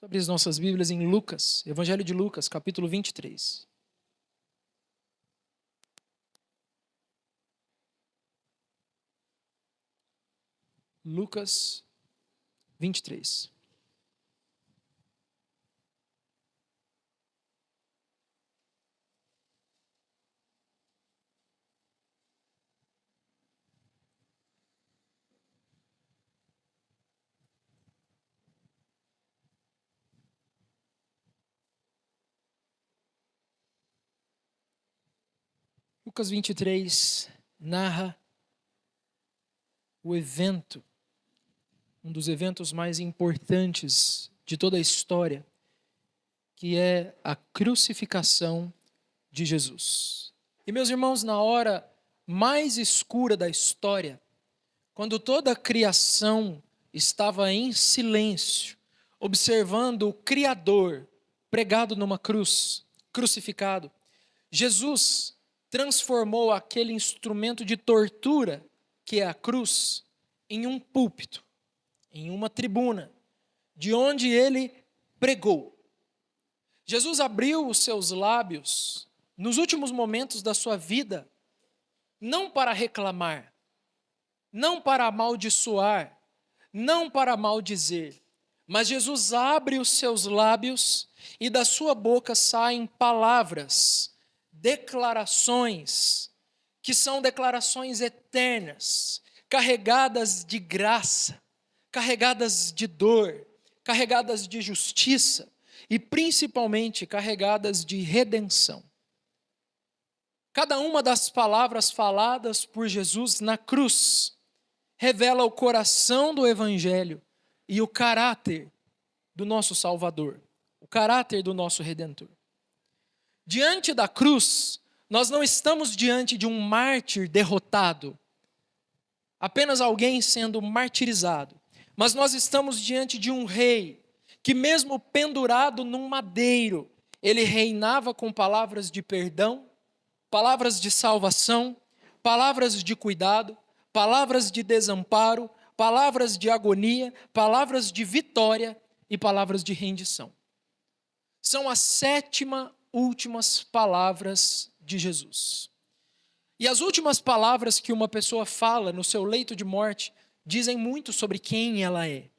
Abrir as nossas Bíblias em Lucas, Evangelho de Lucas, capítulo 23. Lucas 23. Lucas 23 narra o evento, um dos eventos mais importantes de toda a história, que é a crucificação de Jesus. E meus irmãos, na hora mais escura da história, quando toda a criação estava em silêncio, observando o Criador pregado numa cruz, crucificado, Jesus transformou aquele instrumento de tortura, que é a cruz, em um púlpito, em uma tribuna, de onde ele pregou. Jesus abriu os seus lábios nos últimos momentos da sua vida, não para reclamar, não para amaldiçoar, não para maldizer, mas Jesus abre os seus lábios e da sua boca saem palavras, declarações, que são declarações eternas, carregadas de graça, carregadas de dor, carregadas de justiça e principalmente carregadas de redenção. Cada uma das palavras faladas por Jesus na cruz revela o coração do Evangelho e o caráter do nosso Salvador, o caráter do nosso Redentor. Diante da cruz, nós não estamos diante de um mártir derrotado, apenas alguém sendo martirizado, mas nós estamos diante de um rei que, mesmo pendurado num madeiro, ele reinava com palavras de perdão, palavras de salvação, palavras de cuidado, palavras de desamparo, palavras de agonia, palavras de vitória e palavras de rendição. São as 7 últimas palavras de Jesus. E as últimas palavras que uma pessoa fala no seu leito de morte dizem muito sobre quem ela é.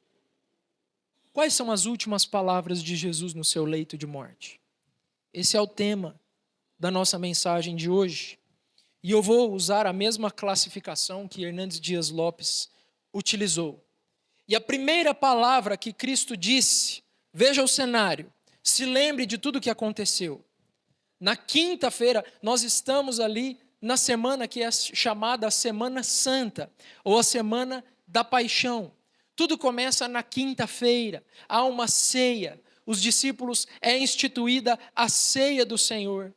Quais são as últimas palavras de Jesus no seu leito de morte? Esse é o tema da nossa mensagem de hoje. E eu vou usar a mesma classificação que Hernandes Dias Lopes utilizou. E a primeira palavra que Cristo disse, veja o cenário, se lembre de tudo o que aconteceu. Na quinta-feira, nós estamos ali na semana que é chamada a Semana Santa, ou a Semana da Paixão. Tudo começa na quinta-feira, há uma ceia, os discípulos, é instituída a ceia do Senhor.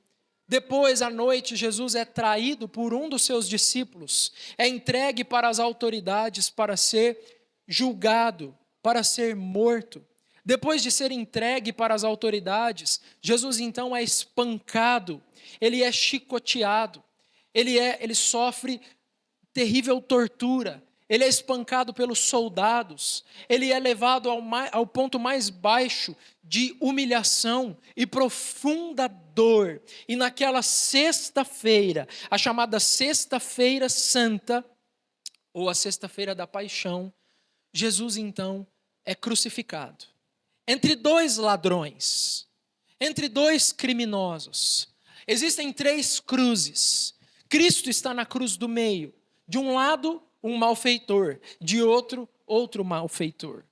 Depois, à noite, Jesus é traído por um dos seus discípulos, é entregue para as autoridades para ser julgado, para ser morto. Depois de ser entregue para as autoridades, Jesus então é espancado, ele é chicoteado, ele sofre terrível tortura, ele é espancado pelos soldados, ele é levado ao ponto mais baixo de humilhação e profunda dor. E naquela sexta-feira, a chamada Sexta-feira Santa, ou a Sexta-feira da Paixão, Jesus então é crucificado. Entre 2 ladrões, entre 2 criminosos. Existem 3 cruzes. Cristo está na cruz do meio. De um lado, um malfeitor, de outro malfeitor.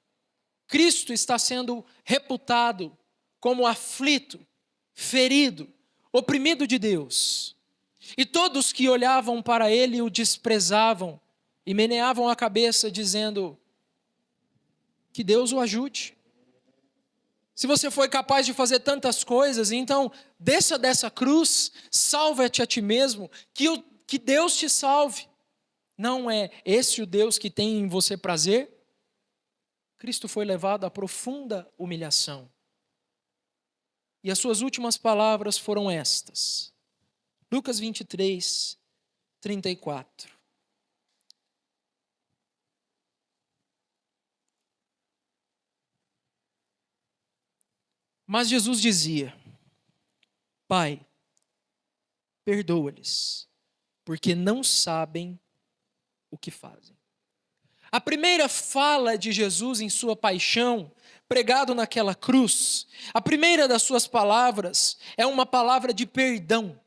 Cristo está sendo reputado como aflito, ferido, oprimido de Deus. E todos que olhavam para ele o desprezavam e meneavam a cabeça dizendo: que Deus o ajude. Se você foi capaz de fazer tantas coisas, então desça dessa cruz, salva-te a ti mesmo, que Deus te salve. Não é esse o Deus que tem em você prazer? Cristo foi levado à profunda humilhação. E as suas últimas palavras foram estas. Lucas 23, 34. Mas Jesus dizia: Pai, perdoa-lhes, porque não sabem o que fazem. A primeira fala de Jesus em sua paixão, pregado naquela cruz, a primeira das suas palavras é uma palavra de perdão.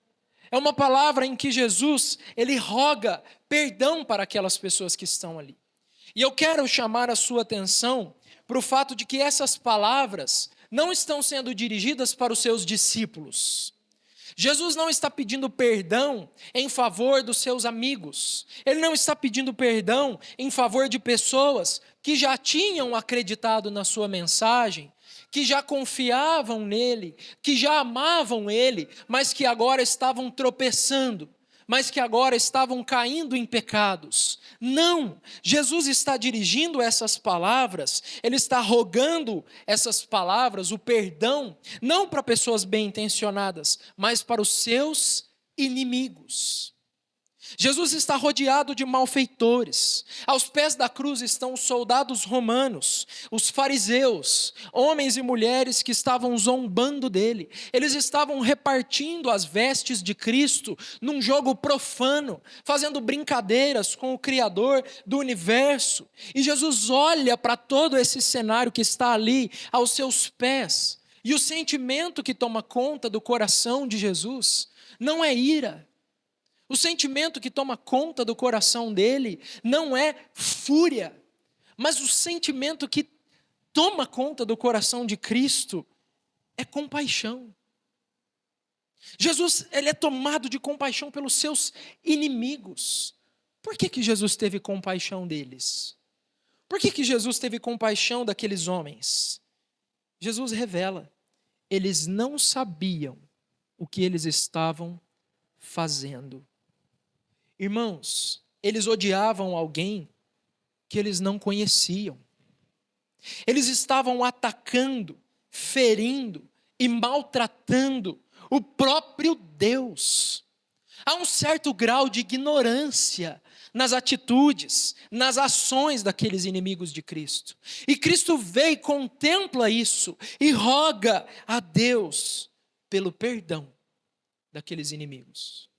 É uma palavra em que Jesus, ele roga perdão para aquelas pessoas que estão ali. E eu quero chamar a sua atenção para o fato de que essas palavras não estão sendo dirigidas para os seus discípulos. Jesus não está pedindo perdão em favor dos seus amigos. Ele não está pedindo perdão em favor de pessoas que já tinham acreditado na sua mensagem, que já confiavam nele, que já amavam ele, mas que agora estavam tropeçando, mas que agora estavam caindo em pecados. Não, Jesus está dirigindo essas palavras, ele está rogando essas palavras, o perdão, não para pessoas bem intencionadas, mas para os seus inimigos. Jesus está rodeado de malfeitores. Aos pés da cruz estão os soldados romanos, os fariseus, homens e mulheres que estavam zombando dele. Eles estavam repartindo as vestes de Cristo num jogo profano, fazendo brincadeiras com o Criador do universo. E Jesus olha para todo esse cenário que está ali aos seus pés. E o sentimento que toma conta do coração de Jesus não é ira. O sentimento que toma conta do coração dele não é fúria, mas o sentimento que toma conta do coração de Cristo é compaixão. Jesus, ele é tomado de compaixão pelos seus inimigos. Por que Jesus teve compaixão deles? Por que Jesus teve compaixão daqueles homens? Jesus revela, eles não sabiam o que eles estavam fazendo. Irmãos, eles odiavam alguém que eles não conheciam. Eles estavam atacando, ferindo e maltratando o próprio Deus. Há um certo grau de ignorância nas atitudes, nas ações daqueles inimigos de Cristo. E Cristo veio e contempla isso e roga a Deus pelo perdão daqueles inimigos.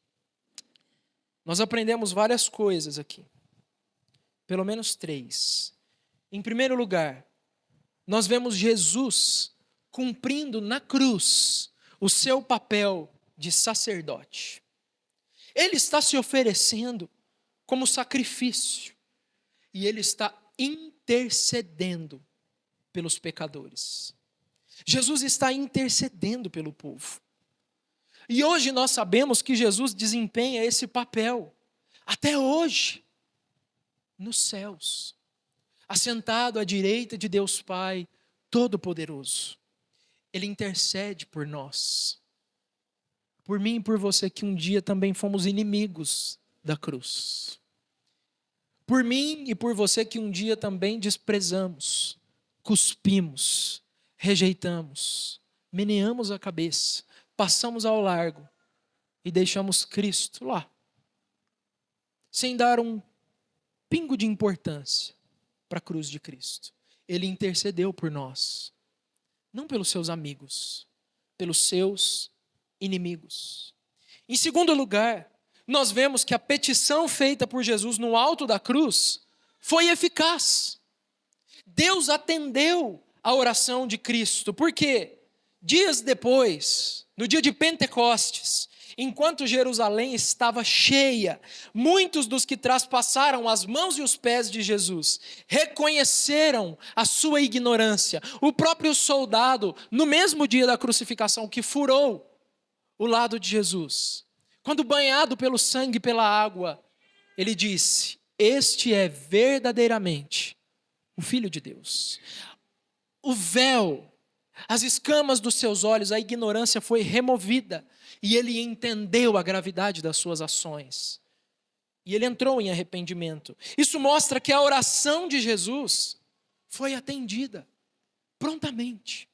Nós aprendemos várias coisas aqui, pelo menos 3. Em primeiro lugar, nós vemos Jesus cumprindo na cruz o seu papel de sacerdote. Ele está se oferecendo como sacrifício e ele está intercedendo pelos pecadores. Jesus está intercedendo pelo povo. E hoje nós sabemos que Jesus desempenha esse papel, até hoje, nos céus, assentado à direita de Deus Pai Todo-Poderoso. Ele intercede por nós, por mim e por você que um dia também fomos inimigos da cruz. Por mim e por você que um dia também desprezamos, cuspimos, rejeitamos, meneamos a cabeça, passamos ao largo e deixamos Cristo lá, sem dar um pingo de importância para a cruz de Cristo. Ele intercedeu por nós, não pelos seus amigos, pelos seus inimigos. Em segundo lugar, nós vemos que a petição feita por Jesus no alto da cruz foi eficaz. Deus atendeu a oração de Cristo, porque dias depois, no dia de Pentecostes, enquanto Jerusalém estava cheia, muitos dos que traspassaram as mãos e os pés de Jesus reconheceram a sua ignorância. O próprio soldado, no mesmo dia da crucificação, que furou o lado de Jesus, quando banhado pelo sangue e pela água, ele disse: este é verdadeiramente o Filho de Deus. O véu, as escamas dos seus olhos, a ignorância foi removida e ele entendeu a gravidade das suas ações. E ele entrou em arrependimento. Isso mostra que a oração de Jesus foi atendida prontamente,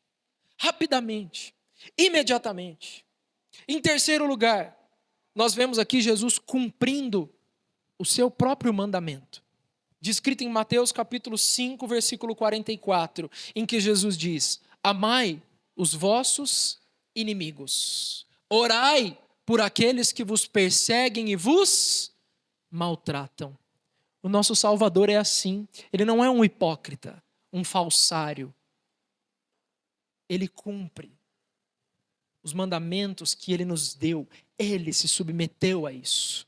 rapidamente, imediatamente. Em terceiro lugar, nós vemos aqui Jesus cumprindo o seu próprio mandamento, descrito em Mateus capítulo 5, versículo 44, em que Jesus diz: amai os vossos inimigos. Orai por aqueles que vos perseguem e vos maltratam. O nosso Salvador é assim. Ele não é um hipócrita, um falsário. Ele cumpre os mandamentos que ele nos deu. Ele se submeteu a isso.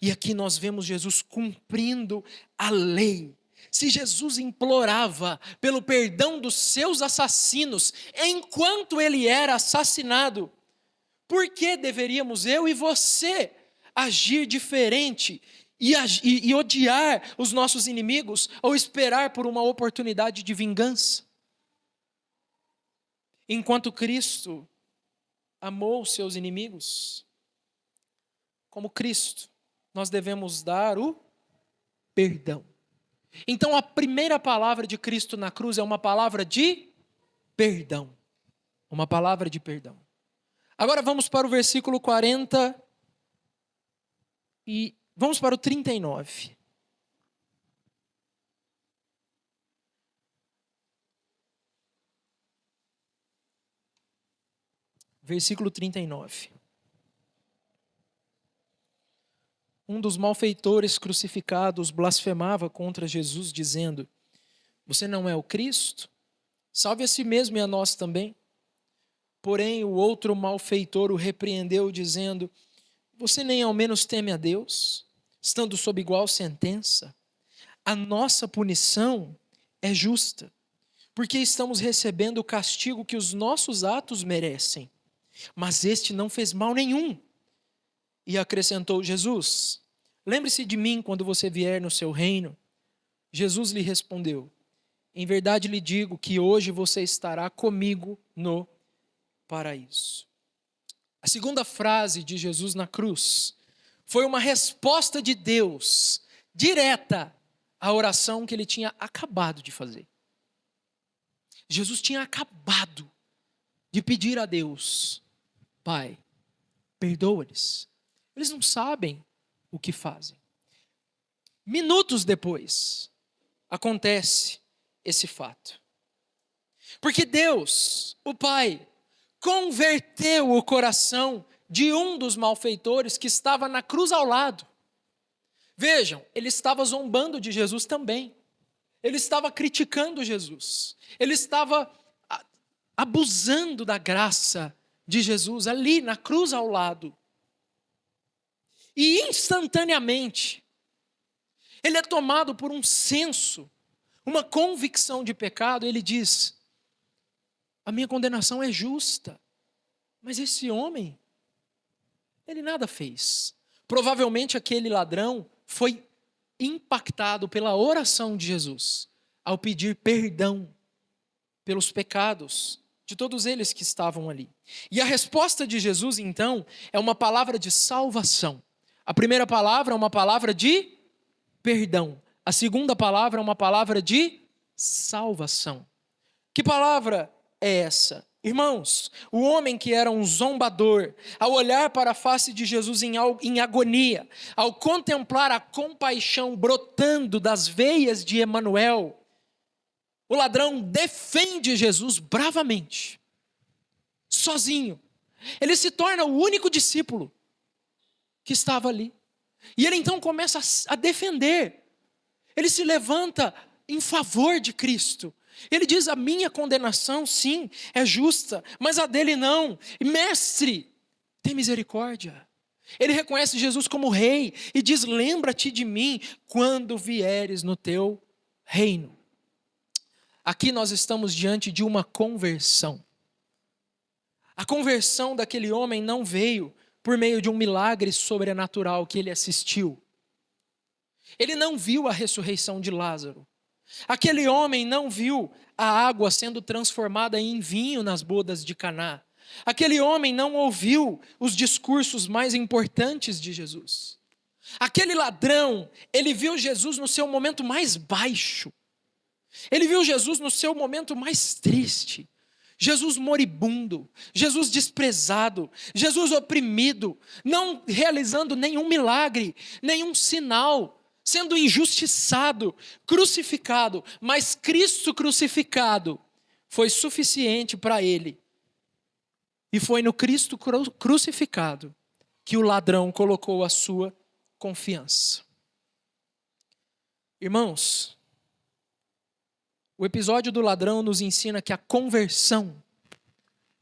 E aqui nós vemos Jesus cumprindo a lei. Se Jesus implorava pelo perdão dos seus assassinos enquanto ele era assassinado, por que deveríamos eu e você agir diferente e odiar os nossos inimigos ou esperar por uma oportunidade de vingança? Enquanto Cristo amou os seus inimigos, como Cristo, nós devemos dar o perdão. Então a primeira palavra de Cristo na cruz é uma palavra de perdão. Uma palavra de perdão. Agora vamos para o versículo 40 e vamos para o 39. Versículo 39. Um dos malfeitores crucificados blasfemava contra Jesus, dizendo: você não é o Cristo? Salve a si mesmo e a nós também. Porém, o outro malfeitor o repreendeu, dizendo: você nem ao menos teme a Deus, estando sob igual sentença? A nossa punição é justa, porque estamos recebendo o castigo que os nossos atos merecem. Mas este não fez mal nenhum. E acrescentou Jesus: lembre-se de mim quando você vier no seu reino. Jesus lhe respondeu: em verdade lhe digo que hoje você estará comigo no paraíso. A segunda frase de Jesus na cruz foi uma resposta de Deus direta à oração que ele tinha acabado de fazer. Jesus tinha acabado de pedir a Deus: Pai, perdoa-lhes. Eles não sabem o que fazem. Minutos depois, acontece esse fato. Porque Deus, o Pai, converteu o coração de um dos malfeitores que estava na cruz ao lado. Vejam, ele estava zombando de Jesus também. Ele estava criticando Jesus. Ele estava abusando da graça de Jesus ali na cruz ao lado. E instantaneamente, ele é tomado por um senso, uma convicção de pecado. Ele diz: a minha condenação é justa, mas esse homem, ele nada fez. Provavelmente aquele ladrão foi impactado pela oração de Jesus, ao pedir perdão pelos pecados de todos eles que estavam ali. E a resposta de Jesus, então, é uma palavra de salvação. A primeira palavra é uma palavra de perdão. A segunda palavra é uma palavra de salvação. Que palavra é essa? Irmãos, o homem que era um zombador, ao olhar para a face de Jesus em agonia, ao contemplar a compaixão brotando das veias de Emanuel, o ladrão defende Jesus bravamente, sozinho. Ele se torna o único discípulo que estava ali. E ele então começa a defender. Ele se levanta em favor de Cristo. Ele diz: a minha condenação, sim, é justa, mas a dele não. Mestre, tem misericórdia. Ele reconhece Jesus como rei e diz: lembra-te de mim quando vieres no teu reino. Aqui nós estamos diante de uma conversão. A conversão daquele homem não veio por meio de um milagre sobrenatural que ele assistiu. Ele não viu a ressurreição de Lázaro. Aquele homem não viu a água sendo transformada em vinho nas bodas de Caná. Aquele homem não ouviu os discursos mais importantes de Jesus. Aquele ladrão, ele viu Jesus no seu momento mais baixo. Ele viu Jesus no seu momento mais triste. Jesus moribundo, Jesus desprezado, Jesus oprimido, não realizando nenhum milagre, nenhum sinal, sendo injustiçado, crucificado. Mas Cristo crucificado foi suficiente para ele E foi no Cristo crucificado que o ladrão colocou a sua confiança. Irmãos, o episódio do ladrão nos ensina que a conversão,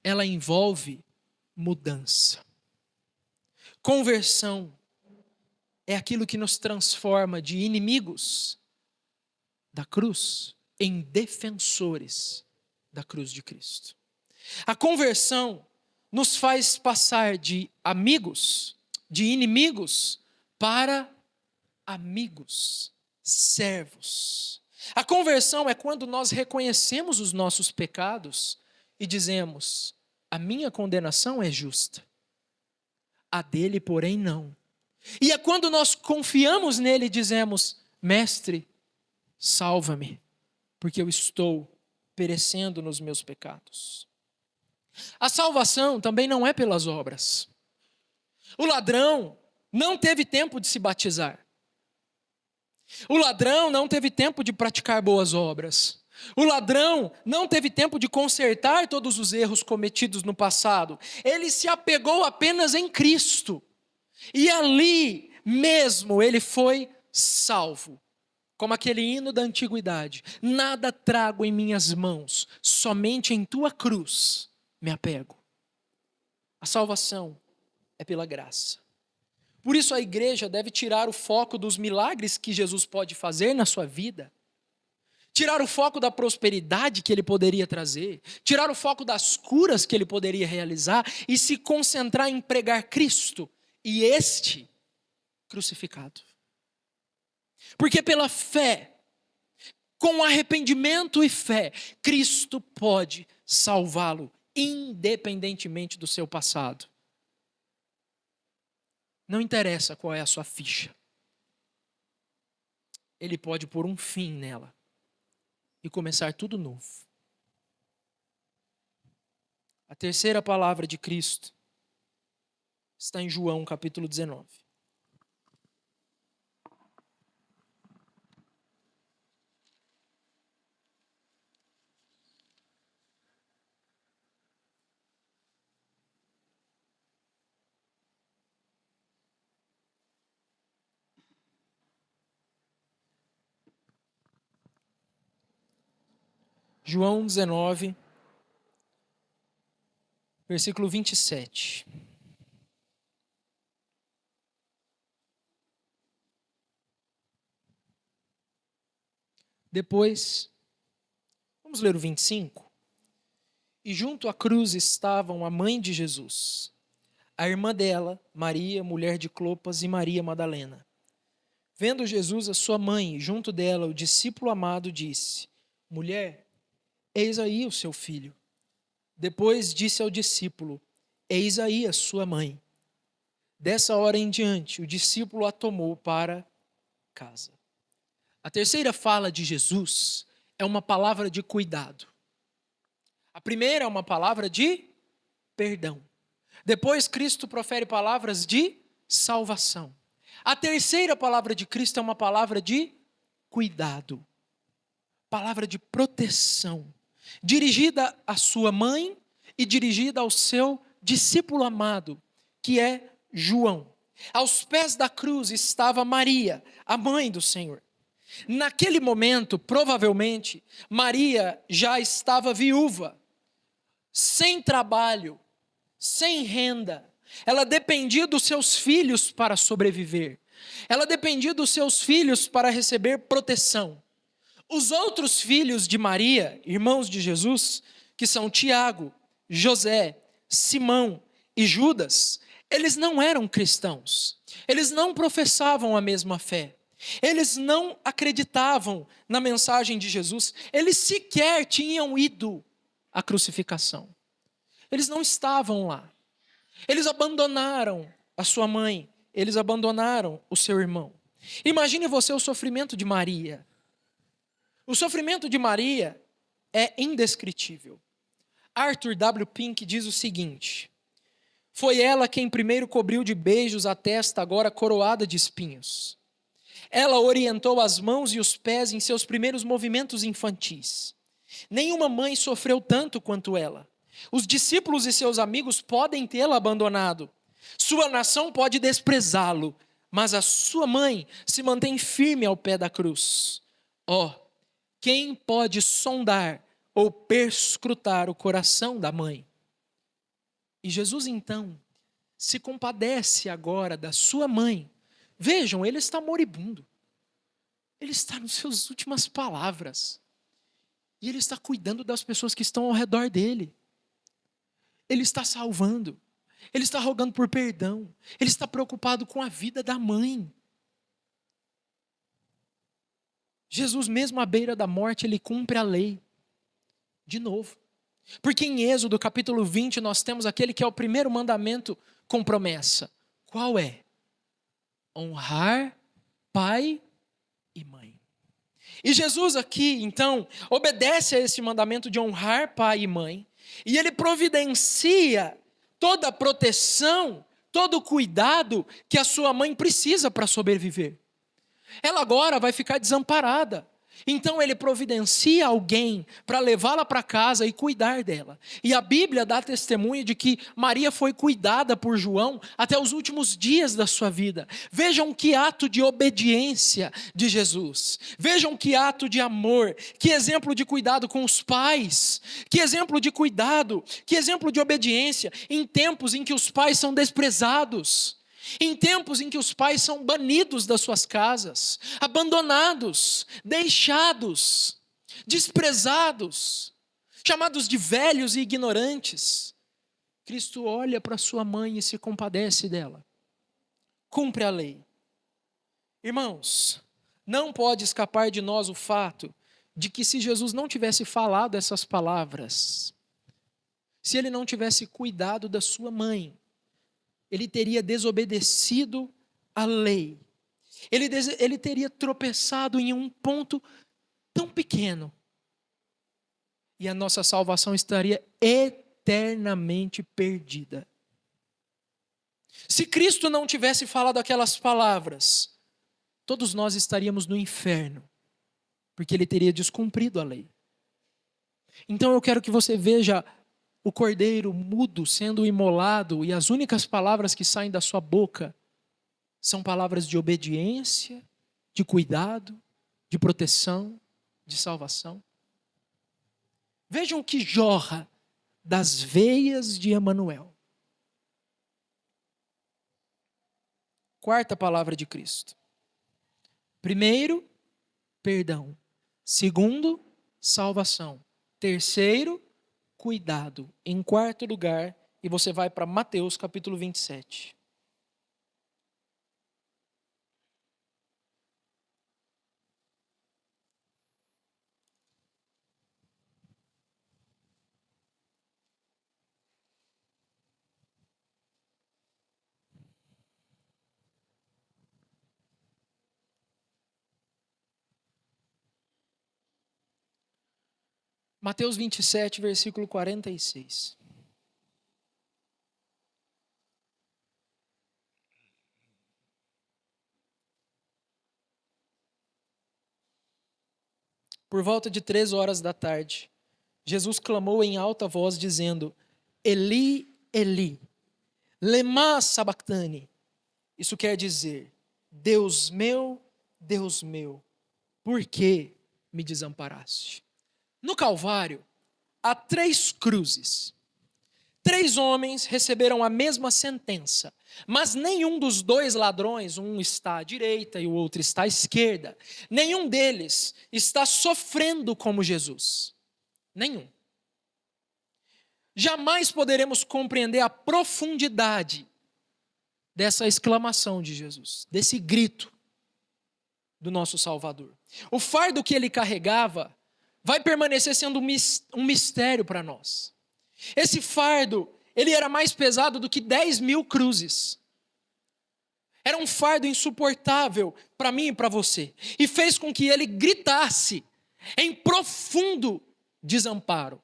ela envolve mudança. Conversão é aquilo que nos transforma de inimigos da cruz em defensores da cruz de Cristo. A conversão nos faz passar de amigos, de inimigos, para amigos, servos. A conversão é quando nós reconhecemos os nossos pecados e dizemos: a minha condenação é justa, a dele, porém, não. E é quando nós confiamos nele e dizemos: mestre, salva-me, porque eu estou perecendo nos meus pecados. A salvação também não é pelas obras. O ladrão não teve tempo de se batizar. O ladrão não teve tempo de praticar boas obras. O ladrão não teve tempo de consertar todos os erros cometidos no passado. Ele se apegou apenas em Cristo. E ali mesmo ele foi salvo. Como aquele hino da antiguidade: nada trago em minhas mãos, somente em tua cruz me apego. A salvação é pela graça. Por isso a igreja deve tirar o foco dos milagres que Jesus pode fazer na sua vida, tirar o foco da prosperidade que ele poderia trazer, tirar o foco das curas que ele poderia realizar e se concentrar em pregar Cristo e este crucificado. Porque pela fé, com arrependimento e fé, Cristo pode salvá-lo, independentemente do seu passado. Não interessa qual é a sua ficha. Ele pode pôr um fim nela e começar tudo novo. A terceira palavra de Cristo está em João capítulo 19. João 19, versículo 27. Depois, vamos ler o 25. E junto à cruz estavam a mãe de Jesus, a irmã dela, Maria, mulher de Clopas, e Maria Madalena. Vendo Jesus a sua mãe, e junto dela o discípulo amado, disse: mulher, eis aí o seu filho. Depois disse ao discípulo: eis aí a sua mãe. Dessa hora em diante, o discípulo a tomou para casa. A terceira fala de Jesus é uma palavra de cuidado. A primeira é uma palavra de perdão. Depois, Cristo profere palavras de salvação. A terceira palavra de Cristo é uma palavra de cuidado. Palavra de proteção. Dirigida à sua mãe e dirigida ao seu discípulo amado, que é João. Aos pés da cruz estava Maria, a mãe do Senhor. Naquele momento, provavelmente, Maria já estava viúva, sem trabalho, sem renda. Ela dependia dos seus filhos para sobreviver. Ela dependia dos seus filhos para receber proteção. Os outros filhos de Maria, irmãos de Jesus, que são Tiago, José, Simão e Judas, eles não eram cristãos. Eles não professavam a mesma fé. Eles não acreditavam na mensagem de Jesus. Eles sequer tinham ido à crucificação. Eles não estavam lá. Eles abandonaram a sua mãe. Eles abandonaram o seu irmão. Imagine você o sofrimento de Maria. O sofrimento de Maria é indescritível. Arthur W. Pink diz o seguinte: foi ela quem primeiro cobriu de beijos a testa agora coroada de espinhos. Ela orientou as mãos e os pés em seus primeiros movimentos infantis. Nenhuma mãe sofreu tanto quanto ela. Os discípulos e seus amigos podem tê-lo abandonado. Sua nação pode desprezá-lo, mas a sua mãe se mantém firme ao pé da cruz. Ó, quem pode sondar ou perscrutar o coração da mãe? E Jesus então se compadece agora da sua mãe. Vejam, ele está moribundo. Ele está nas suas últimas palavras. E ele está cuidando das pessoas que estão ao redor dele. Ele está salvando. Ele está rogando por perdão. Ele está preocupado com a vida da mãe. Jesus, mesmo à beira da morte, ele cumpre a lei. De novo. Porque em Êxodo capítulo 20 nós temos aquele que é o primeiro mandamento com promessa. Qual é? Honrar pai e mãe. E Jesus aqui, então, obedece a esse mandamento de honrar pai e mãe. E ele providencia toda a proteção, todo o cuidado que a sua mãe precisa para sobreviver. Ela agora vai ficar desamparada. Então ele providencia alguém para levá-la para casa e cuidar dela. E a Bíblia dá testemunho de que Maria foi cuidada por João até os últimos dias da sua vida. Vejam que ato de obediência de Jesus. Vejam que ato de amor, que exemplo de cuidado com os pais, que exemplo de cuidado, que exemplo de obediência em tempos em que os pais são desprezados. Em tempos em que os pais são banidos das suas casas, abandonados, deixados, desprezados, chamados de velhos e ignorantes, Cristo olha para sua mãe e se compadece dela. Cumpre a lei. Irmãos, não pode escapar de nós o fato de que se Jesus não tivesse falado essas palavras, se ele não tivesse cuidado da sua mãe, ele teria desobedecido a lei. Ele teria tropeçado em um ponto tão pequeno. E a nossa salvação estaria eternamente perdida. Se Cristo não tivesse falado aquelas palavras, todos nós estaríamos no inferno, porque ele teria descumprido a lei. Então eu quero que você veja o cordeiro mudo sendo imolado, e as únicas palavras que saem da sua boca são palavras de obediência, de cuidado, de proteção, de salvação. Vejam o que jorra das veias de Emanuel. Quarta palavra de Cristo. Primeiro, perdão. Segundo, salvação. Terceiro, cuidado. Em quarto lugar, e você vai para Mateus capítulo 27. Mateus 27, versículo 46. Por volta de 3 horas da tarde, Jesus clamou em alta voz, dizendo: Eli, Eli, lema sabachthani. Isso quer dizer: Deus meu, por que me desamparaste? No Calvário, há 3 cruzes. 3 homens receberam a mesma sentença, mas nenhum dos 2 ladrões, um está à direita e o outro está à esquerda, nenhum deles está sofrendo como Jesus. Nenhum. Jamais poderemos compreender a profundidade dessa exclamação de Jesus, desse grito do nosso Salvador. O fardo que ele carregava vai permanecer sendo um mistério para nós. Esse fardo, ele era mais pesado do que 10.000 cruzes. Era um fardo insuportável para mim e para você. E fez com que ele gritasse em profundo desamparo.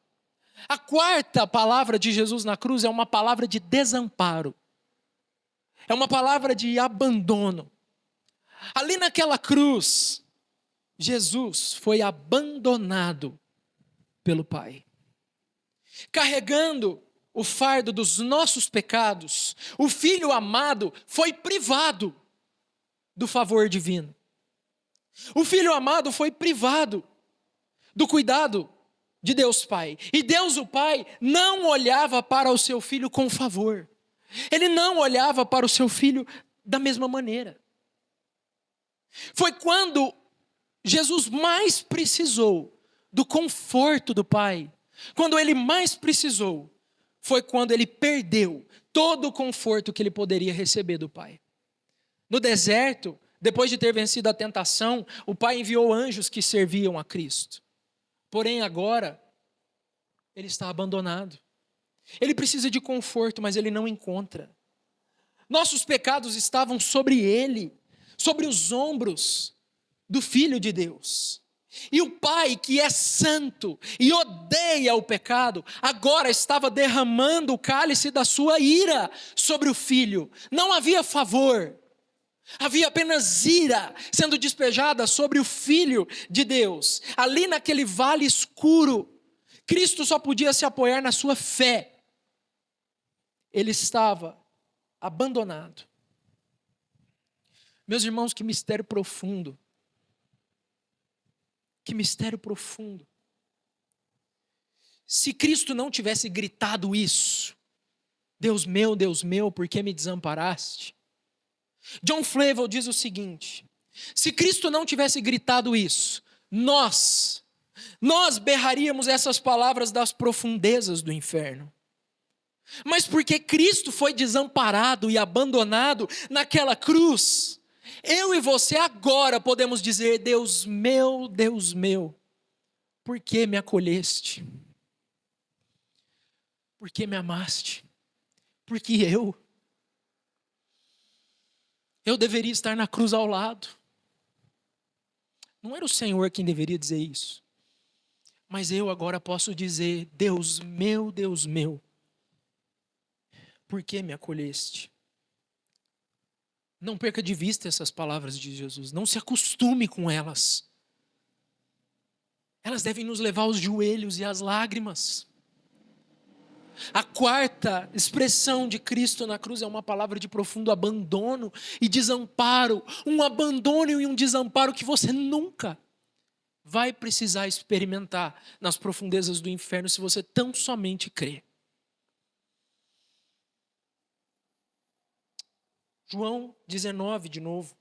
A quarta palavra de Jesus na cruz é uma palavra de desamparo. É uma palavra de abandono. Ali naquela cruz, Jesus foi abandonado pelo Pai. carregando o fardo dos nossos pecados, o Filho amado foi privado do favor divino. O Filho amado foi privado do cuidado de Deus Pai. E Deus o Pai não olhava para o seu Filho com favor. Ele não olhava para o seu Filho da mesma maneira. Foi quando Jesus mais precisou do conforto do Pai, quando ele mais precisou, foi quando ele perdeu todo o conforto que ele poderia receber do Pai. No deserto, depois de ter vencido a tentação, o Pai enviou anjos que serviam a Cristo. Porém, agora, ele está abandonado. Ele precisa de conforto, mas ele não encontra. Nossos pecados estavam sobre ele, sobre os ombros do Filho de Deus. E o Pai, que é santo e odeia o pecado, agora estava derramando o cálice da sua ira sobre o Filho. Não havia favor, havia apenas ira sendo despejada sobre o Filho de Deus. Ali naquele vale escuro, Cristo só podia se apoiar na sua fé. Ele estava abandonado. Meus irmãos, que mistério profundo. Que mistério profundo. Se Cristo não tivesse gritado isso, Deus meu, por que me desamparaste? John Flavel diz o seguinte: se Cristo não tivesse gritado isso, nós berraríamos essas palavras das profundezas do inferno. Mas porque Cristo foi desamparado e abandonado naquela cruz, eu e você agora podemos dizer: Deus meu, por que me acolheste? Por que me amaste? Porque eu deveria estar na cruz ao lado. Não era o Senhor quem deveria dizer isso. Mas eu agora posso dizer: Deus meu, por que me acolheste? Não perca de vista essas palavras de Jesus. Não se acostume com elas. Elas devem nos levar aos joelhos e às lágrimas. A quarta expressão de Cristo na cruz é uma palavra de profundo abandono e desamparo. Um abandono e um desamparo que você nunca vai precisar experimentar nas profundezas do inferno se você tão somente crer. João 19 de novo.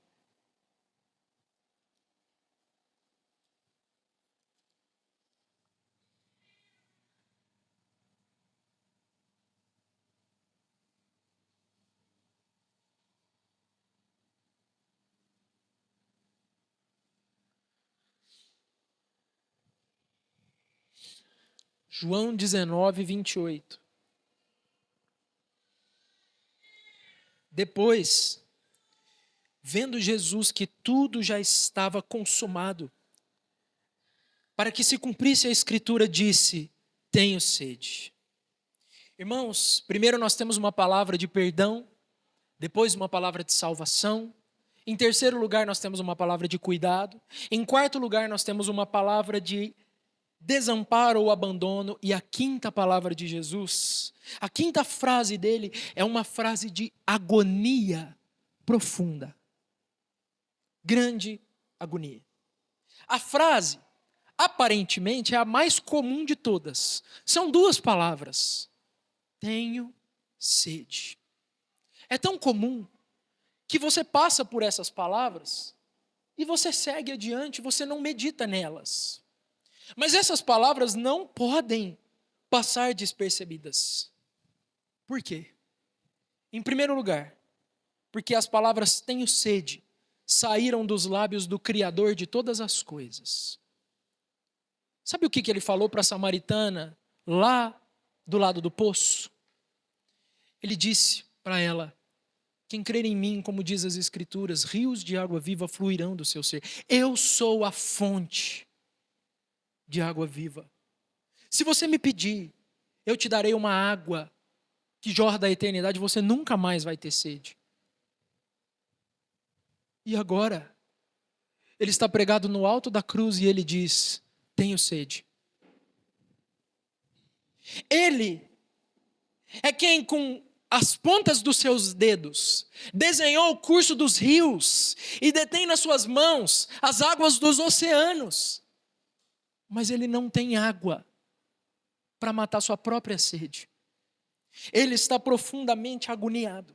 João 19, 28. Depois, vendo Jesus que tudo já estava consumado, para que se cumprisse a Escritura, disse: tenho sede. Irmãos, primeiro nós temos uma palavra de perdão, depois uma palavra de salvação. Em terceiro lugar, nós temos uma palavra de cuidado. Em quarto lugar, nós temos uma palavra de desamparo ou abandono. E a quinta palavra de Jesus, a quinta frase dele é uma frase de agonia profunda. Grande agonia. A frase, aparentemente, é a mais comum de todas. São duas palavras. Tenho sede. É tão comum que você passa por essas palavras e você segue adiante, você não medita nelas. Mas essas palavras não podem passar despercebidas. Por quê? Em primeiro lugar, porque as palavras tenho sede saíram dos lábios do Criador de todas as coisas. Sabe o que ele falou para a samaritana lá do lado do poço? Ele disse para ela: quem crer em mim, como diz as Escrituras, rios de água viva fluirão do seu ser. Eu sou a fonte de água viva. Se você me pedir, eu te darei uma água que jorra da eternidade, você nunca mais vai ter sede. E agora, ele está pregado no alto da cruz e ele diz: tenho sede. Ele é quem, com as pontas dos seus dedos, desenhou o curso dos rios e detém nas suas mãos as águas dos oceanos. Mas ele não tem água para matar sua própria sede. Ele está profundamente agoniado.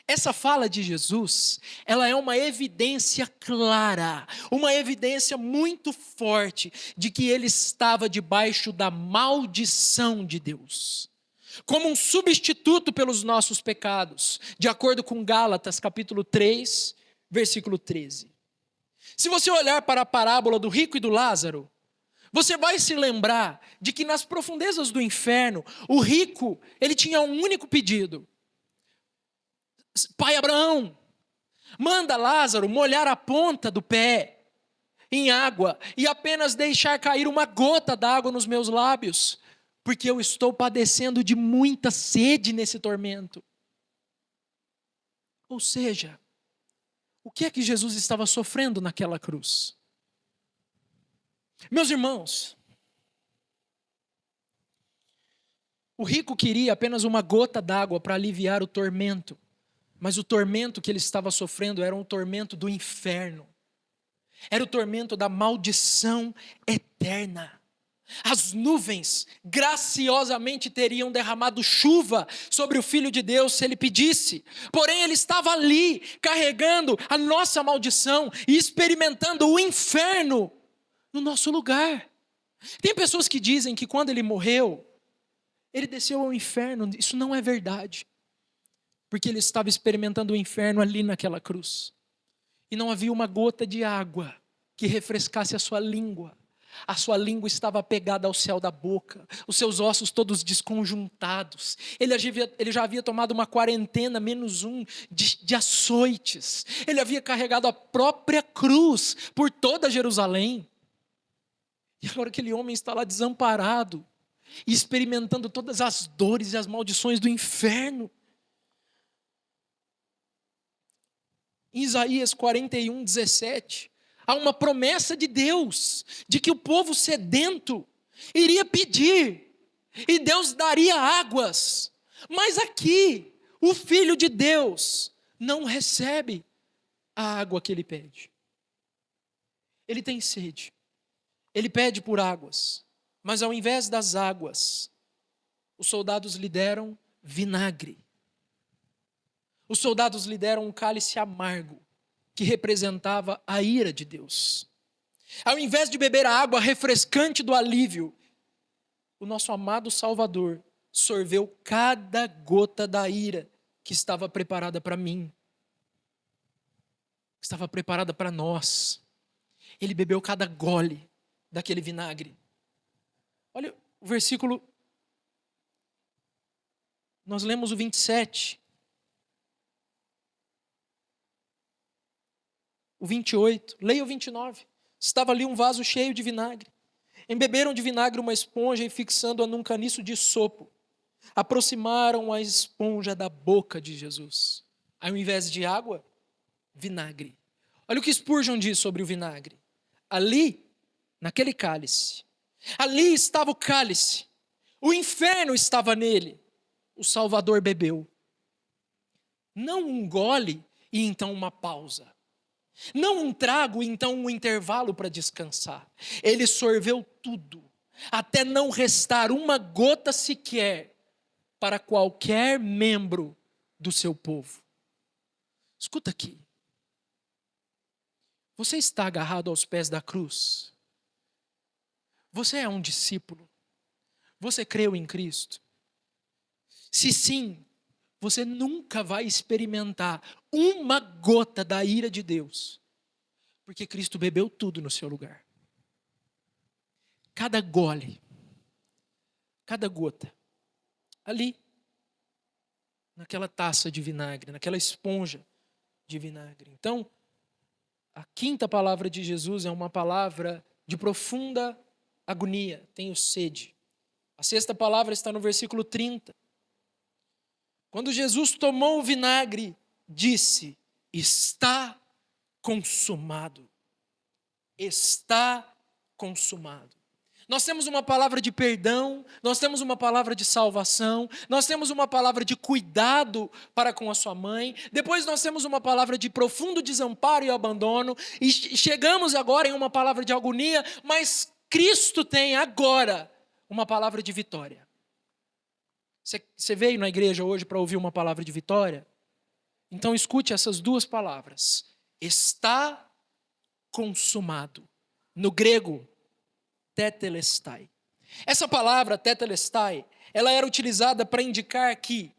Essa fala de Jesus, ela é uma evidência clara, uma evidência muito forte de que ele estava debaixo da maldição de Deus, como um substituto pelos nossos pecados, de acordo com Gálatas capítulo 3, versículo 13. Se você olhar para a parábola do rico e do Lázaro, você vai se lembrar de que nas profundezas do inferno, o rico, ele tinha um único pedido: Pai Abraão, manda Lázaro molhar a ponta do pé em água e apenas deixar cair uma gota d'água nos meus lábios, porque eu estou padecendo de muita sede nesse tormento. Ou seja, o que é que Jesus estava sofrendo naquela cruz? Meus irmãos, o rico queria apenas uma gota d'água para aliviar o tormento, mas o tormento que ele estava sofrendo era um tormento do inferno, era o tormento da maldição eterna. As nuvens graciosamente teriam derramado chuva sobre o Filho de Deus se ele pedisse, porém ele estava ali carregando a nossa maldição e experimentando o inferno no nosso lugar. Tem pessoas que dizem que quando ele morreu, ele desceu ao inferno. Isso não é verdade, porque ele estava experimentando o inferno ali naquela cruz, e não havia uma gota de água que refrescasse a sua língua. A sua língua estava pegada ao céu da boca, os seus ossos todos desconjuntados. Ele já havia tomado uma quarentena -1 de açoites. Ele havia carregado a própria cruz por toda Jerusalém. E agora aquele homem está lá desamparado, experimentando todas as dores e as maldições do inferno. Em Isaías 41:17, há uma promessa de Deus, de que o povo sedento iria pedir, e Deus daria águas. Mas aqui, o Filho de Deus não recebe a água que ele pede. Ele tem sede, ele pede por águas, mas ao invés das águas, os soldados lhe deram vinagre. Os soldados lhe deram um cálice amargo, que representava a ira de Deus. Ao invés de beber a água refrescante do alívio, o nosso amado Salvador sorveu cada gota da ira que estava preparada para mim, que estava preparada para nós. Ele bebeu cada gole daquele vinagre. Olha o versículo, nós lemos o 27. O 28, leia o 29. Estava ali um vaso cheio de vinagre. Embeberam de vinagre uma esponja e, fixando-a num caniço de sopo, aproximaram a esponja da boca de Jesus. Ao invés de água, vinagre. Olha o que Spurgeon diz sobre o vinagre. Ali, naquele cálice, ali estava o cálice. O inferno estava nele. O Salvador bebeu. Não um gole e então uma pausa. Não um trago e então um intervalo para descansar. Ele sorveu tudo, até não restar uma gota sequer para qualquer membro do seu povo. Escuta aqui. Você está agarrado aos pés da cruz? Você é um discípulo? Você creu em Cristo? Se sim, você nunca vai experimentar uma gota da ira de Deus, porque Cristo bebeu tudo no seu lugar. Cada gole, cada gota, ali, naquela taça de vinagre, naquela esponja de vinagre. Então, a quinta palavra de Jesus é uma palavra de profunda agonia: tenho sede. A sexta palavra está no versículo 30. Quando Jesus tomou o vinagre, disse: está consumado. Está consumado. Nós temos uma palavra de perdão, nós temos uma palavra de salvação, nós temos uma palavra de cuidado para com a sua mãe, depois nós temos uma palavra de profundo desamparo e abandono, e chegamos agora em uma palavra de agonia, mas Cristo tem agora uma palavra de vitória. Você veio na igreja hoje para ouvir uma palavra de vitória? Então escute essas duas palavras. Está consumado. No grego, tetelestai. Essa palavra, tetelestai, ela era utilizada para indicar que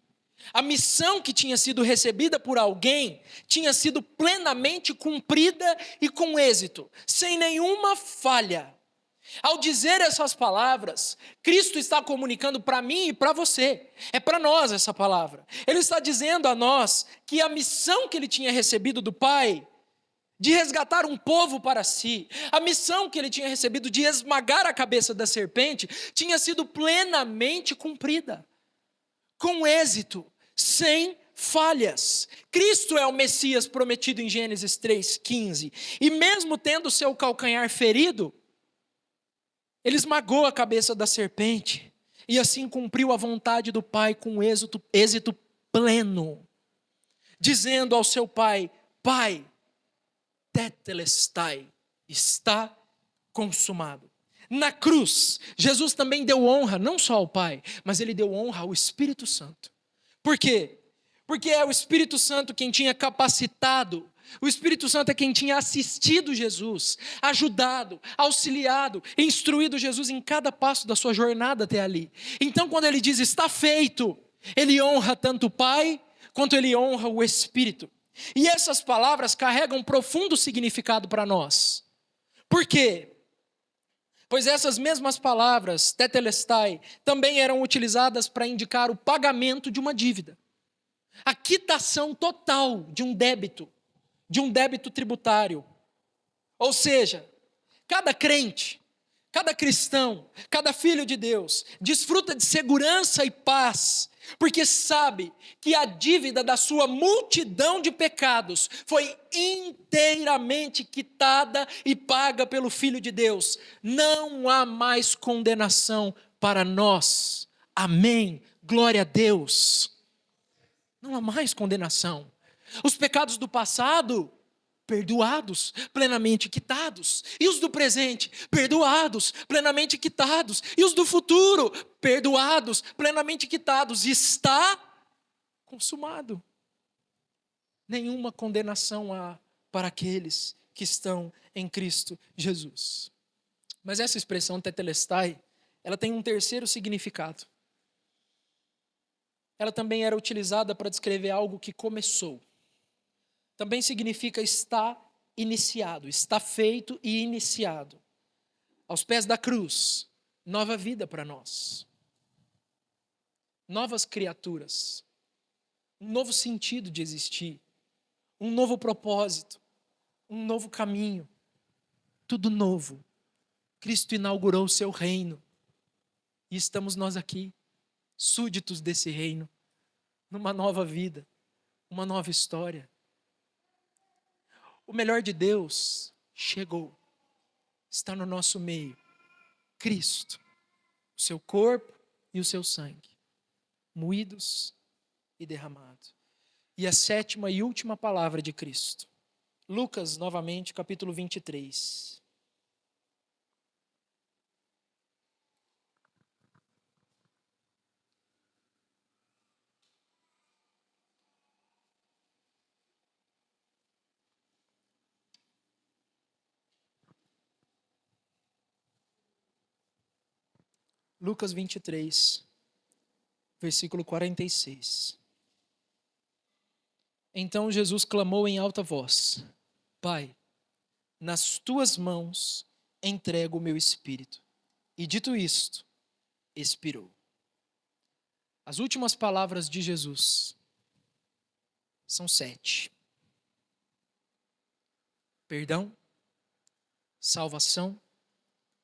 a missão que tinha sido recebida por alguém tinha sido plenamente cumprida e com êxito, sem nenhuma falha. Ao dizer essas palavras, Cristo está comunicando para mim e para você. É para nós essa palavra. Ele está dizendo a nós que a missão que ele tinha recebido do Pai, de resgatar um povo para si, a missão que ele tinha recebido de esmagar a cabeça da serpente, tinha sido plenamente cumprida, com êxito, sem falhas. Cristo é o Messias prometido em Gênesis 3,15, e mesmo tendo seu calcanhar ferido, ele esmagou a cabeça da serpente, e assim cumpriu a vontade do Pai com êxito pleno, dizendo ao seu Pai: Pai, tetelestai, está consumado. Na cruz, Jesus também deu honra, não só ao Pai, mas ele deu honra ao Espírito Santo. Por quê? Porque é o Espírito Santo quem tinha capacitado, o Espírito Santo é quem tinha assistido Jesus, ajudado, auxiliado, instruído Jesus em cada passo da sua jornada até ali. Então, quando ele diz está feito, ele honra tanto o Pai, quanto ele honra o Espírito. E essas palavras carregam um profundo significado para nós. Por quê? Pois essas mesmas palavras, tetelestai, também eram utilizadas para indicar o pagamento de uma dívida. A quitação total de um débito tributário. Ou seja, cada crente, cada cristão, cada filho de Deus, desfruta de segurança e paz, porque sabe que a dívida da sua multidão de pecados foi inteiramente quitada e paga pelo Filho de Deus. Não há mais condenação para nós. Amém. Glória a Deus. Não há mais condenação. Os pecados do passado, perdoados, plenamente quitados. E os do presente, perdoados, plenamente quitados. E os do futuro, perdoados, plenamente quitados. Está consumado. Nenhuma condenação há para aqueles que estão em Cristo Jesus. Mas essa expressão tetelestai, ela tem um terceiro significado. Ela também era utilizada para descrever algo que começou. Também significa está iniciado, está feito e iniciado. Aos pés da cruz, nova vida para nós. Novas criaturas. Um novo sentido de existir. Um novo propósito. Um novo caminho. Tudo novo. Cristo inaugurou o seu reino. E estamos nós aqui, súditos desse reino, numa nova vida, uma nova história. O melhor de Deus chegou, está no nosso meio. Cristo, o seu corpo e o seu sangue, moídos e derramados. E a sétima e última palavra de Cristo. Lucas, novamente, capítulo 23. Lucas 23, versículo 46. Então Jesus clamou em alta voz: Pai, nas tuas mãos entrego o meu espírito. E dito isto, expirou. As últimas palavras de Jesus são 7. Perdão, salvação,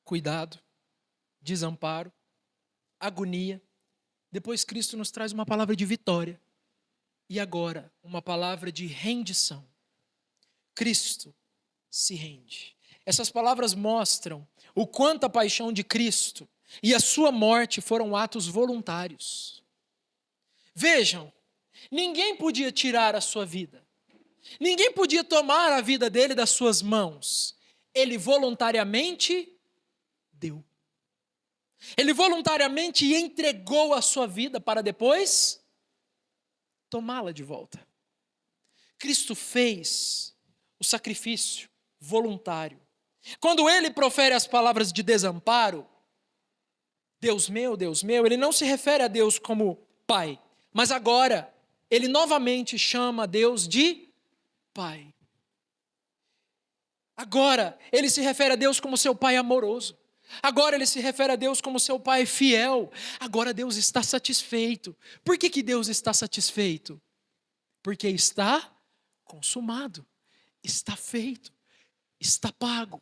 cuidado, desamparo, agonia. Depois Cristo nos traz uma palavra de vitória. E agora, uma palavra de rendição. Cristo se rende. Essas palavras mostram o quanto a paixão de Cristo e a sua morte foram atos voluntários. Vejam, ninguém podia tirar a sua vida. Ninguém podia tomar a vida dele das suas mãos. Ele voluntariamente deu. Ele voluntariamente entregou a sua vida para depois tomá-la de volta. Cristo fez o sacrifício voluntário. Quando ele profere as palavras de desamparo, Deus meu, ele não se refere a Deus como Pai, mas agora ele novamente chama Deus de Pai. Agora ele se refere a Deus como seu Pai amoroso. Agora ele se refere a Deus como seu Pai fiel. Agora Deus está satisfeito. Por que Deus está satisfeito? Porque está consumado, está feito, está pago.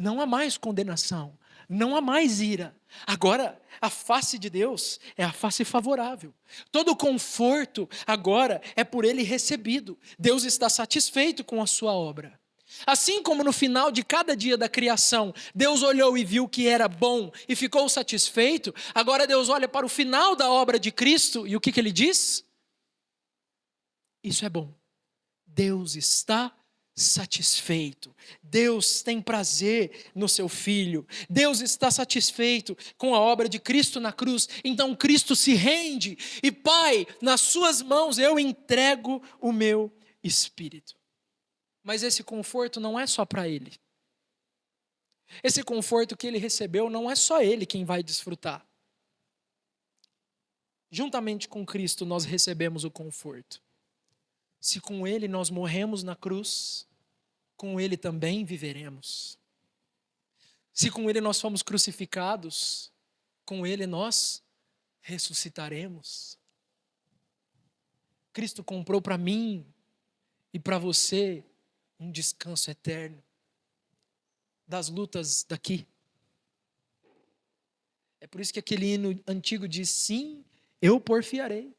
Não há mais condenação, não há mais ira. Agora, a face de Deus é a face favorável. Todo conforto agora é por ele recebido. Deus está satisfeito com a sua obra. Assim como no final de cada dia da criação, Deus olhou e viu que era bom e ficou satisfeito, agora Deus olha para o final da obra de Cristo e o que ele diz? Isso é bom. Deus está satisfeito. Deus tem prazer no seu Filho. Deus está satisfeito com a obra de Cristo na cruz. Então Cristo se rende e, Pai, nas suas mãos eu entrego o meu espírito. Mas esse conforto não é só para ele. Esse conforto que ele recebeu não é só ele quem vai desfrutar. Juntamente com Cristo nós recebemos o conforto. Se com ele nós morremos na cruz, com ele também viveremos. Se com ele nós fomos crucificados, com ele nós ressuscitaremos. Cristo comprou para mim e para você um descanso eterno das lutas daqui. É por isso que aquele hino antigo diz: sim, eu porfiarei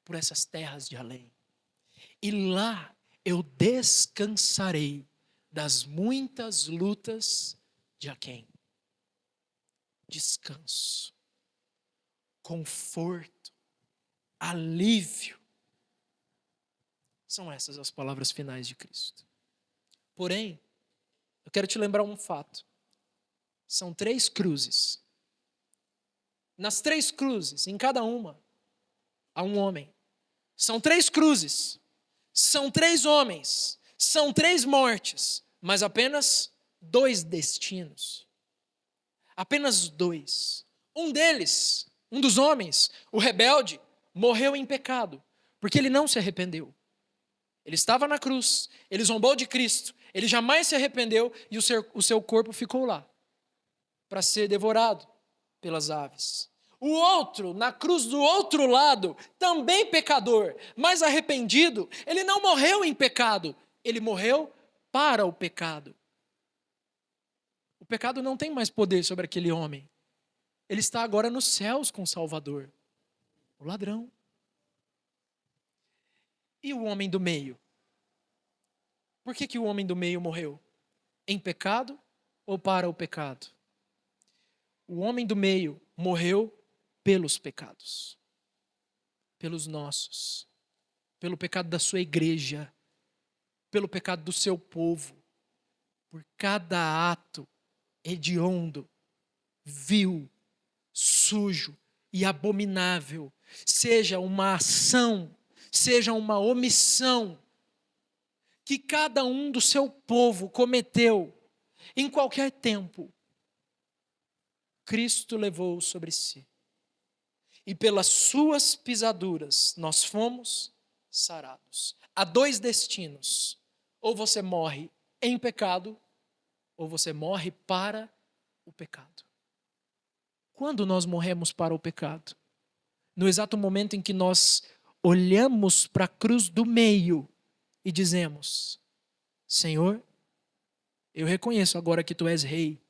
por essas terras de além. E lá eu descansarei das muitas lutas de aquém. Descanso, conforto, alívio. São essas as palavras finais de Cristo. Porém, eu quero te lembrar um fato. São 3 cruzes. Nas 3 cruzes, em cada uma, há um homem. São 3 cruzes. São 3 homens. São 3 mortes. Mas apenas 2 destinos. Apenas 2. Um deles, um dos homens, o rebelde, morreu em pecado. Porque ele não se arrependeu. Ele estava na cruz, ele zombou de Cristo, ele jamais se arrependeu e o seu corpo ficou lá, para ser devorado pelas aves. O outro, na cruz do outro lado, também pecador, mas arrependido, ele não morreu em pecado, ele morreu para o pecado. O pecado não tem mais poder sobre aquele homem. Ele está agora nos céus com o Salvador, o ladrão. E o homem do meio? Por que o homem do meio morreu? Em pecado ou para o pecado? O homem do meio morreu pelos pecados. Pelos nossos. Pelo pecado da sua igreja. Pelo pecado do seu povo. Por cada ato hediondo, vil, sujo e abominável. Seja uma ação, seja uma omissão que cada um do seu povo cometeu em qualquer tempo, Cristo levou sobre si. E pelas suas pisaduras nós fomos sarados. Há 2 destinos. Ou você morre em pecado, ou você morre para o pecado. Quando nós morremos para o pecado? No exato momento em que nós olhamos para a cruz do meio e dizemos: Senhor, eu reconheço agora que Tu és rei.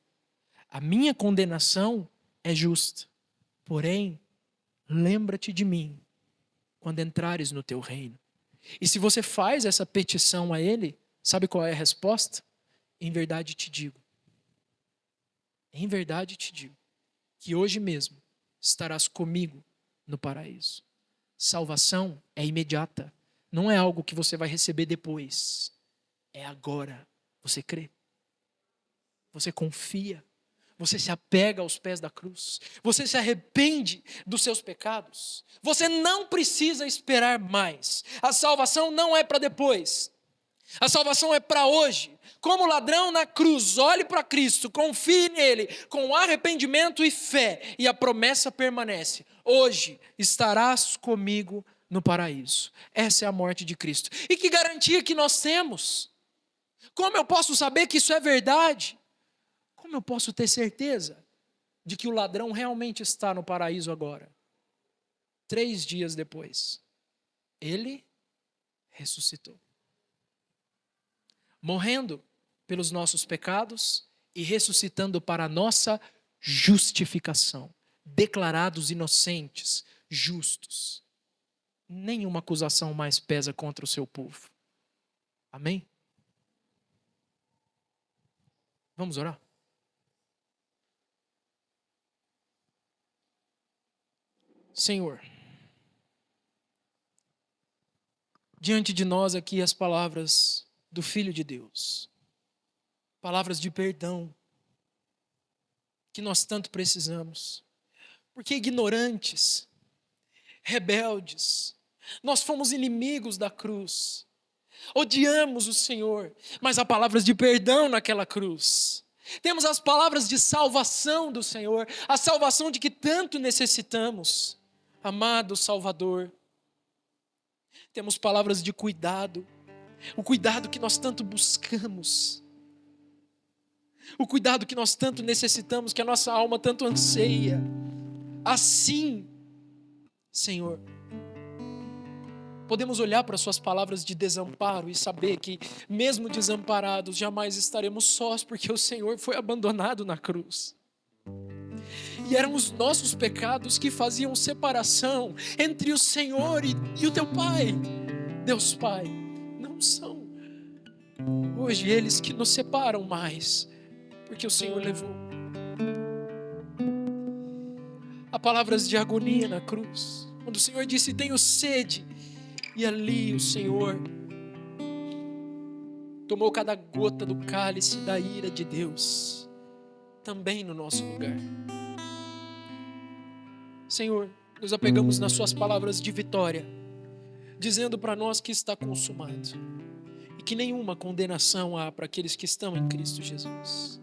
A minha condenação é justa. Porém, lembra-te de mim quando entrares no Teu reino. E se você faz essa petição a Ele, sabe qual é a resposta? Em verdade te digo, em verdade te digo, que hoje mesmo estarás comigo no paraíso. Salvação é imediata, não é algo que você vai receber depois, é agora. Você crê, você confia, você se apega aos pés da cruz, você se arrepende dos seus pecados, você não precisa esperar mais. A salvação não é para depois, a salvação é para hoje. Como ladrão na cruz, olhe para Cristo, confie nele, com arrependimento e fé, e a promessa permanece. Hoje estarás comigo no paraíso. Essa é a morte de Cristo. E que garantia que nós temos? Como eu posso saber que isso é verdade? Como eu posso ter certeza de que o ladrão realmente está no paraíso agora? 3 dias depois, ele ressuscitou, morrendo pelos nossos pecados e ressuscitando para a nossa justificação, declarados inocentes, justos. Nenhuma acusação mais pesa contra o seu povo. Amém? Vamos orar? Senhor, diante de nós aqui as palavras do Filho de Deus, palavras de perdão, que nós tanto precisamos, porque ignorantes, rebeldes, nós fomos inimigos da cruz, odiamos o Senhor, mas há palavras de perdão naquela cruz. Temos as palavras de salvação do Senhor, a salvação de que tanto necessitamos. Amado Salvador, temos palavras de cuidado, o cuidado que nós tanto buscamos, o cuidado que nós tanto necessitamos, que a nossa alma tanto anseia. Assim, Senhor, podemos olhar para suas palavras de desamparo e saber que, mesmo desamparados, jamais estaremos sós, porque o Senhor foi abandonado na cruz. E eram os nossos pecados que faziam separação entre o Senhor e o teu Pai. Deus Pai, não são hoje eles que nos separam mais, porque o Senhor levou. Há palavras de agonia na cruz, quando o Senhor disse: tenho sede, e ali o Senhor tomou cada gota do cálice da ira de Deus, também no nosso lugar. Senhor, nos apegamos nas suas palavras de vitória, dizendo para nós que está consumado, e que nenhuma condenação há para aqueles que estão em Cristo Jesus.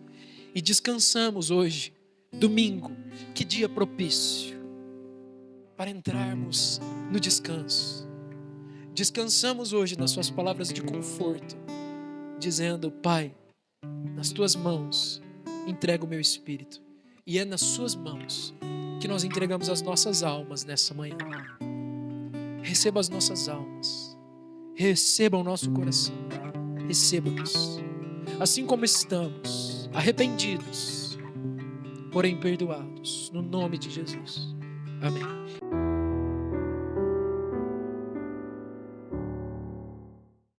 E descansamos hoje, domingo, que dia propício, para entrarmos no descanso. Descansamos hoje nas suas palavras de conforto, dizendo: Pai, nas tuas mãos entrego o meu espírito, e é nas suas mãos que nós entregamos as nossas almas nessa manhã. Receba as nossas almas, receba o nosso coração, receba-nos, assim como estamos, arrependidos, porém perdoados, no nome de Jesus. Amém.